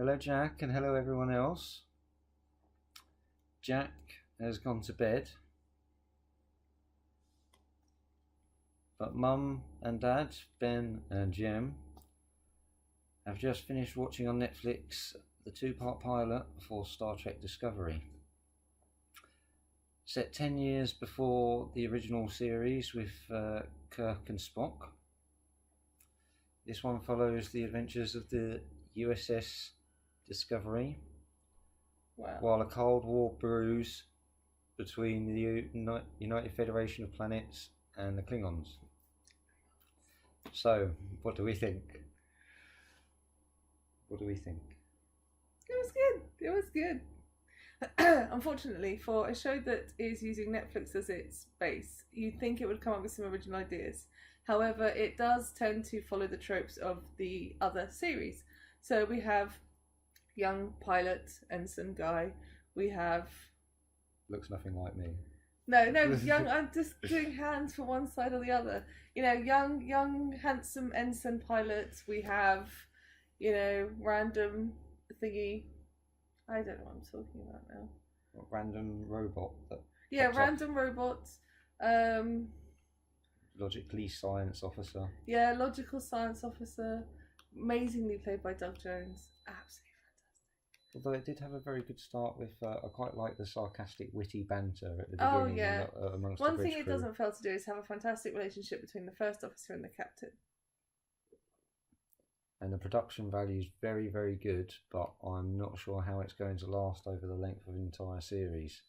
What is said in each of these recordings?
Hello, Jack, and hello, everyone else. Jack has gone to bed, but Mum and Dad, Ben and Jem, have just finished watching on Netflix the two-part pilot for Star Trek Discovery. Set 10 years before the original series with Kirk and Spock. This one follows the adventures of the USS Discovery, while a Cold War brews between the United Federation of Planets and the Klingons. So, what do we think? What do we think? It was good. Unfortunately, for a show that is using Netflix as its base, you'd think it would come up with some original ideas. However, it does tend to follow the tropes of the other series. So we have young pilot ensign guy. We have Looks nothing like me. no young. I'm just doing hands for one side or the other. Young handsome ensign pilot. We have random thingy. I don't know what I'm talking about now. What, random robot that random robots. Logically science officer. Yeah, logical science officer. Amazingly played by Doug Jones. Absolutely fantastic. Although it did have a very good start with, I quite like the sarcastic, witty banter at the beginning. Oh yeah. Amongst One the bridge thing it crew. doesn't fail to do is have a fantastic relationship between the first officer and the captain. And the production value is very, very good, but I'm not sure how it's going to last over the length of the entire series.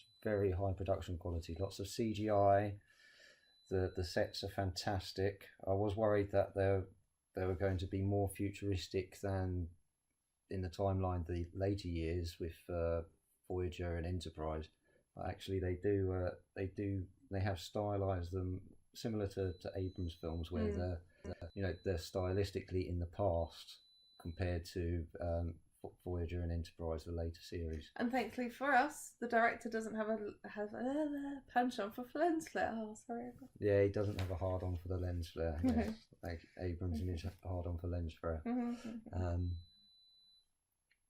It's very high production quality, lots of CGI. The sets are fantastic. I was worried that they were going to be more futuristic than in the timeline the later years with Voyager and Enterprise. But actually, they have stylized them similar to Abrams films, where they're stylistically in the past compared to Voyager and Enterprise, the later series. And thankfully for us, the director doesn't have a penchant for lens flare. Oh, sorry. Yeah, he doesn't have a hard on for the lens flare. Yes, like Abrams and his hard on for lens flare.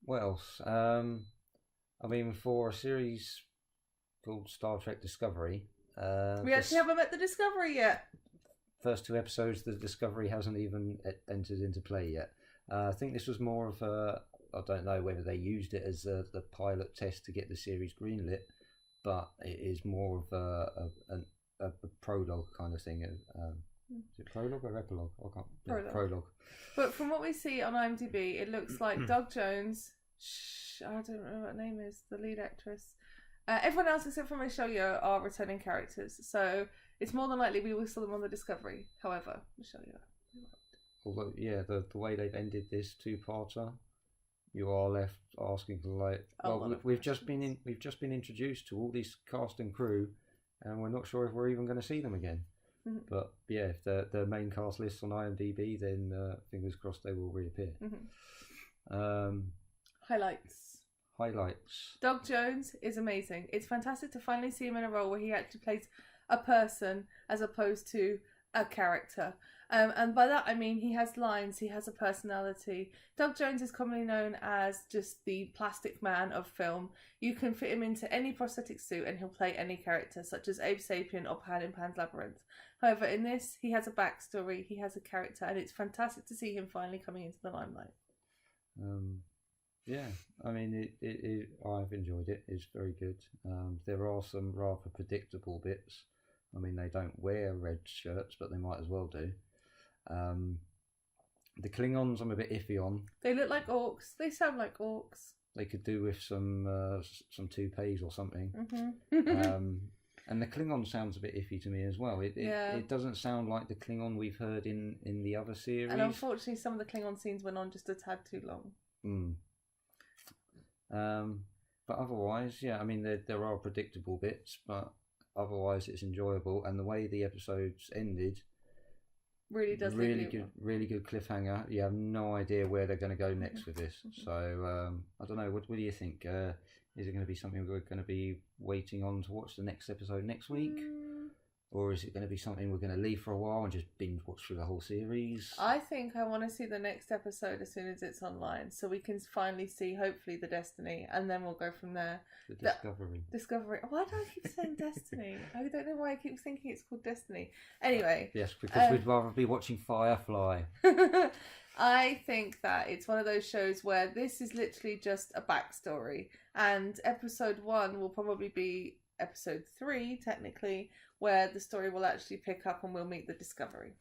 What else? For a series called Star Trek Discovery, we actually haven't met the Discovery yet. First two episodes, the Discovery hasn't even entered into play yet. I think this was more of a, I don't know whether they used it as the pilot test to get the series greenlit, but it is more of a prologue kind of thing. Is it prologue or epilogue? Prologue. But from what we see on IMDb, it looks like Doug Jones, I don't know what her name is, the lead actress. Everyone else except for Michelle Yeoh are returning characters, so it's more than likely we will see them on the Discovery. However, Michelle Yeoh. Although, yeah, the way they've ended this two-parter, you are left asking for we've just been introduced to all these cast and crew, and we're not sure if we're even going to see them again. Mm-hmm. But yeah, if the main cast lists on IMDb, then fingers crossed they will reappear. Mm-hmm. Highlights. Doug Jones is amazing. It's fantastic to finally see him in a role where he actually plays a person as opposed to a character. And by that I mean he has lines, he has a personality. Doug Jones is commonly known as just the plastic man of film. You can fit him into any prosthetic suit and he'll play any character, such as Abe Sapien or Pan in Pan's Labyrinth. However, in this, he has a backstory, he has a character, and it's fantastic to see him finally coming into the limelight. Yeah, I mean, I've enjoyed it. It's very good. There are some rather predictable bits. I mean, they don't wear red shirts, but they might as well do. The Klingons, I'm a bit iffy on. They look like orcs. They sound like orcs. They could do with some toupees or something. Mm-hmm. And the Klingon sounds a bit iffy to me as well. It doesn't sound like the Klingon we've heard in the other series. And unfortunately, some of the Klingon scenes went on just a tad too long. But otherwise, yeah, I mean, there are predictable bits, but otherwise it's enjoyable. And the way the episodes ended really does really good cliffhanger. You have no idea where they're going to go next with this. So I don't know. What do you think? Is it going to be something we're going to be waiting on to watch the next episode next week? Or is it going to be something we're going to leave for a while and just binge watch through the whole series? I think I want to see the next episode as soon as it's online, so we can finally see, hopefully, the Destiny, and then we'll go from there. The Discovery. Discovery. Why do I keep saying Destiny? I don't know why I keep thinking it's called Destiny. Anyway. Yes, because we'd rather be watching Firefly. I think that it's one of those shows where this is literally just a backstory, and episode 1 will probably be episode 3, technically, where the story will actually pick up and we'll meet the Discovery.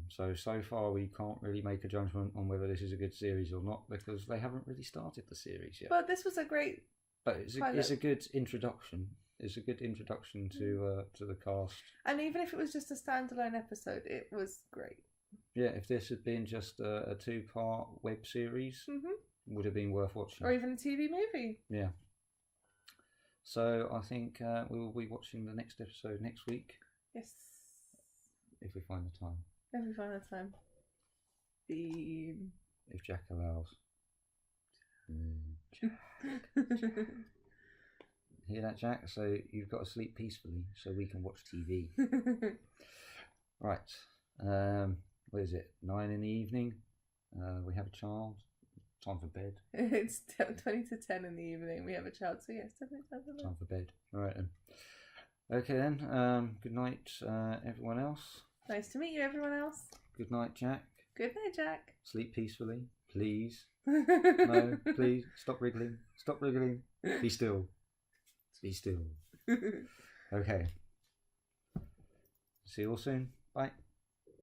So far we can't really make a judgment on whether this is a good series or not because they haven't really started the series yet. But this was a great... But it's a good introduction. It's a good introduction to the cast. And even if it was just a standalone episode, it was great. Yeah, if this had been just a 2-part web series, would have been worth watching. Or even a TV movie. Yeah. So I think we will be watching the next episode next week. Yes. If we find the time. If we find the time. If Jack allows. Hear that, Jack? So you've got to sleep peacefully so we can watch TV. Right. What is it? 9 in the evening. We have a child. Time for bed. It's 20 to 10 in the evening. We have a child, so yes, definitely time for bed. Time for bed. All right then. Okay then. Good night, everyone else. Nice to meet you, everyone else. Good night, Jack. Good night, Jack. Sleep peacefully, please. No, please. Stop wriggling. Stop wriggling. Be still. Be still. Okay. See you all soon. Bye.